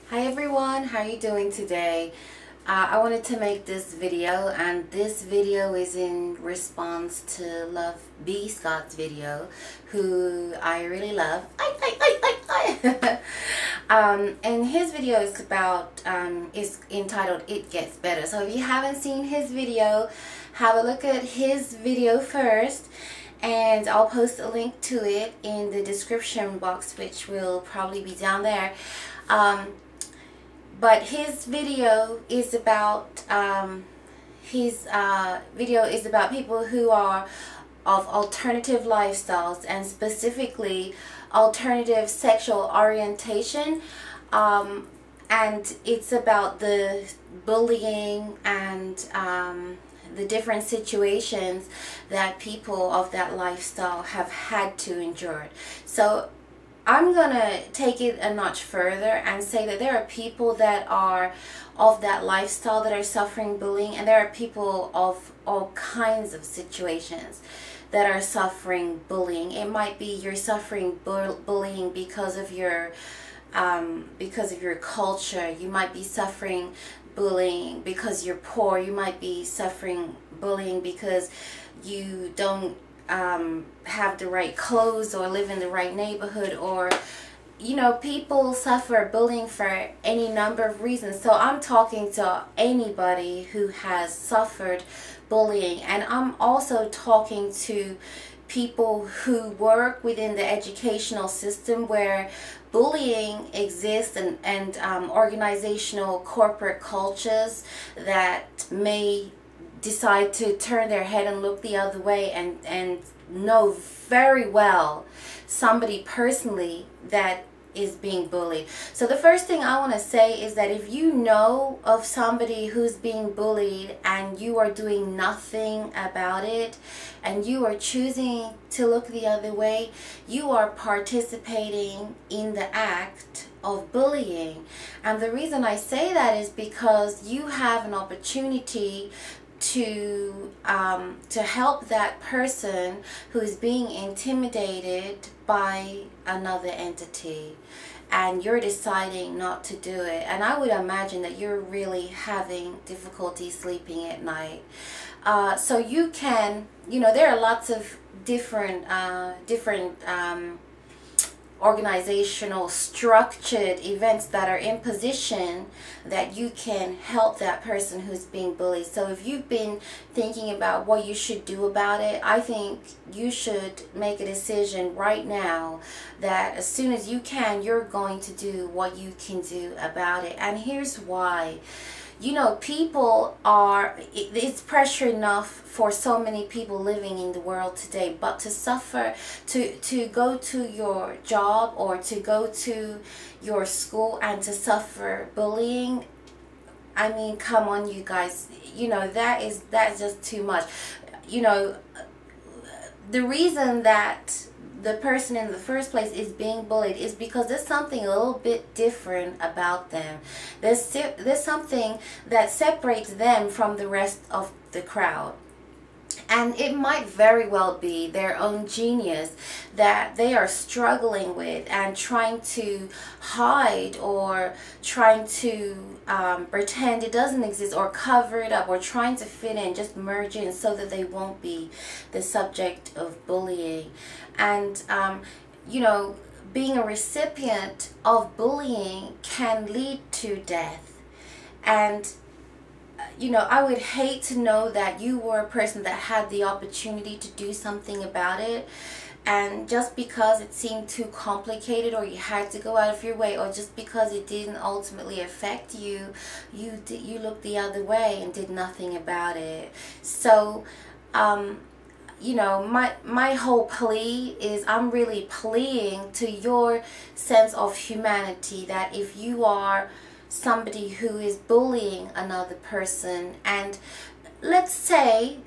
Hi everyone, how are you doing today? I wanted to make this video, and this video is in response to LoveBScott's video, who I really love. And his video is about is entitled "It Gets Better." So if you haven't seen his video, have a look at his video first, and I'll post a link to it in the description box, which will probably be down there. But his video is about people who are of alternative lifestyles, and specifically alternative sexual orientation, and it's about the bullying and the different situations that people of that lifestyle have had to endure. So I'm gonna take it a notch further and say that there are people that are of that lifestyle that are suffering bullying, and there are people of all kinds of situations that are suffering bullying. It might be you're suffering bullying because of your culture. You might be suffering bullying because you're poor. You might be suffering bullying because you don't have the right clothes or live in the right neighborhood, or people suffer bullying for any number of reasons. So I'm talking to anybody who has suffered bullying, and I'm also talking to people who work within the educational system where bullying exists, and organizational corporate cultures that may decide to turn their head and look the other way, and know very well somebody personally that is being bullied. So the first thing I want to say is that if you know of somebody who's being bullied and you are doing nothing about it, and you are choosing to look the other way, you are participating in the act of bullying. And the reason I say that is because you have an opportunity to help that person who's being intimidated by another entity, and you're deciding not to do it. And I would imagine that you're really having difficulty sleeping at night. So you can, there are lots of different organizational structured events that are in position that you can help that person who's being bullied. So if you've been thinking about what you should do about it, I think you should make a decision right now that as soon as you can, you're going to do what you can do about it. And here's why. People it's pressure enough for so many people living in the world today, but to suffer, to go to your job or to go to your school and to suffer bullying, I mean, come on, you guys, that's just too much. The reason that the person in the first place is being bullied is because there's something a little bit different about them. There's something that separates them from the rest of the crowd. And it might very well be their own genius that they are struggling with and trying to hide, or trying to pretend it doesn't exist, or cover it up, or trying to fit in, just merge in so that they won't be the subject of bullying. And being a recipient of bullying can lead to death. And I would hate to know that you were a person that had the opportunity to do something about it, and just because it seemed too complicated, or you had to go out of your way, or just because it didn't ultimately affect you, you looked the other way and did nothing about it. So my whole plea is, I'm really pleading to your sense of humanity, that if you are somebody who is bullying another person, and let's say,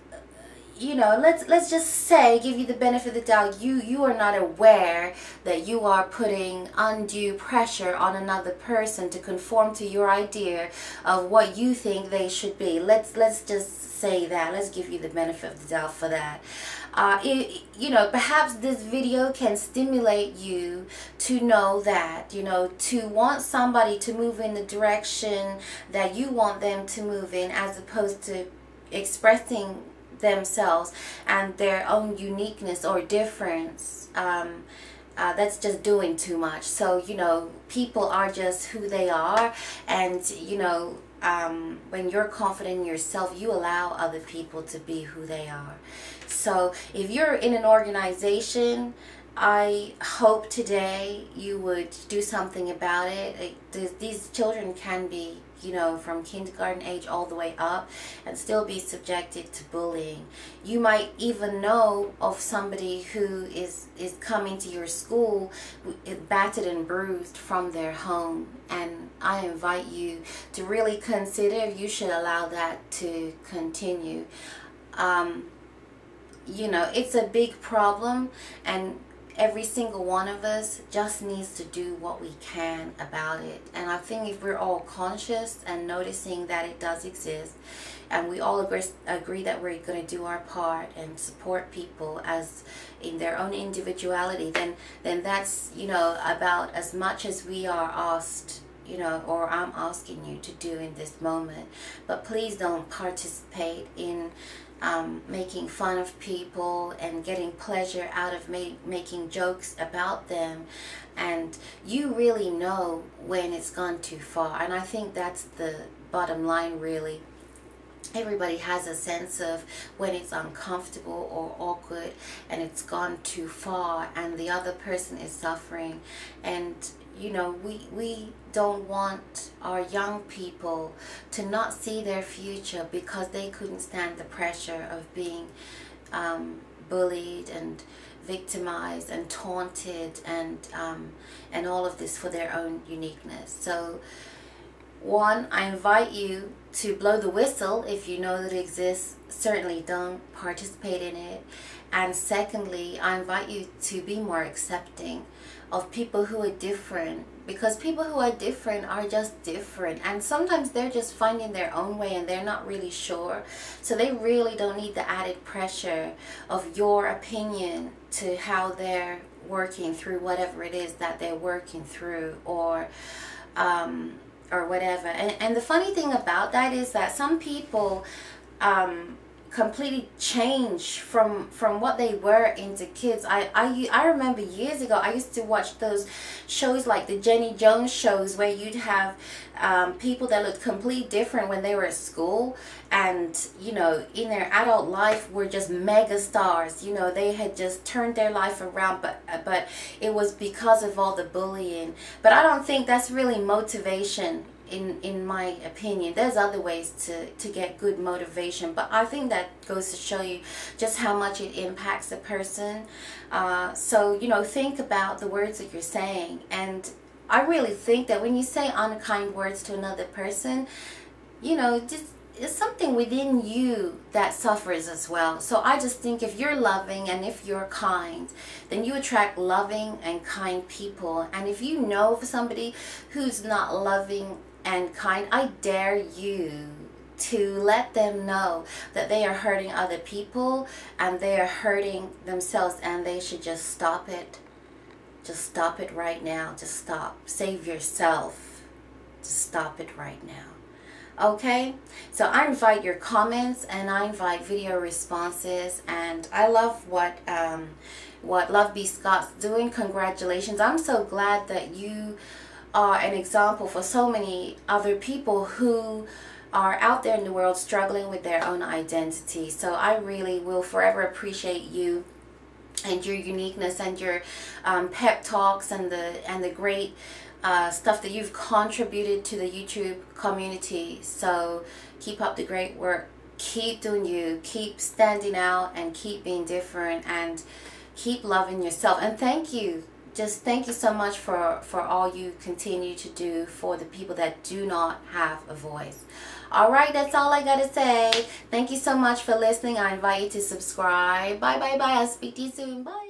let's just say, give you the benefit of the doubt, you are not aware that you are putting undue pressure on another person to conform to your idea of what you think they should be. Let's just say that. Let's give you the benefit of the doubt for that. you know, perhaps this video can stimulate you to know that, you know, to want somebody to move in the direction that you want them to move in, as opposed to expressing themselves and their own uniqueness or difference. That's just doing too much. So, you know, people are just who they are, and, you know, when you're confident in yourself, you allow other people to be who they are. So if you're in an organization, I hope today you would do something about it. These children can be, you know, from kindergarten age all the way up, and still be subjected to bullying. You might even know of somebody who is coming to your school battered and bruised from their home, and I invite you to really consider if you should allow that to continue. You know, it's a big problem, and every single one of us just needs to do what we can about it. And I think if we're all conscious and noticing that it does exist, and we all agree that we're going to do our part and support people as in their own individuality, then that's, you know, about as much as we are asked, you know, or I'm asking you to do in this moment. But please don't participate in making fun of people and getting pleasure out of making jokes about them. And you really know when it's gone too far, and I think that's the bottom line, really. Everybody has a sense of when it's uncomfortable or awkward and it's gone too far and the other person is suffering. And you know, we don't want our young people to not see their future because they couldn't stand the pressure of being bullied and victimized and taunted and all of this for their own uniqueness. So one, I invite you to blow the whistle if you know that it exists. Certainly don't participate in it. And secondly, I invite you to be more accepting of people who are different, because people who are different are just different, and sometimes they're just finding their own way and they're not really sure. So they really don't need the added pressure of your opinion to how they're working through whatever it is that they're working through, or whatever. And the funny thing about that is that some people completely change from what they were into kids. I remember years ago I used to watch those shows like the Jenny Jones shows, where you'd have people that looked completely different when they were at school, and you know, in their adult life were just mega stars. You know, they had just turned their life around, but it was because of all the bullying. But I don't think that's really motivation. In my opinion, there's other ways to get good motivation, but I think that goes to show you just how much it impacts a person. So, you know, think about the words that you're saying, and I really think that when you say unkind words to another person, you know, just it's something within you that suffers as well. So I just think if you're loving and if you're kind, then you attract loving and kind people. And if you know of somebody who's not loving and kind, I dare you to let them know that they are hurting other people and they are hurting themselves, and they should just stop it. Just stop it right now. Just stop. Save yourself. Just stop it right now. Okay? So I invite your comments, and I invite video responses, and I love what LoveBScott's doing. Congratulations. I'm so glad that you are an example for so many other people who are out there in the world struggling with their own identity. So I really will forever appreciate you and your uniqueness and your pep talks and the great stuff that you've contributed to the YouTube community. So keep up the great work. Keep doing you. Keep standing out and keep being different and keep loving yourself. And thank you. Just thank you so much for all you continue to do for the people that do not have a voice. Alright, that's all I gotta say. Thank you so much for listening. I invite you to subscribe. Bye, bye, bye. I'll speak to you soon. Bye.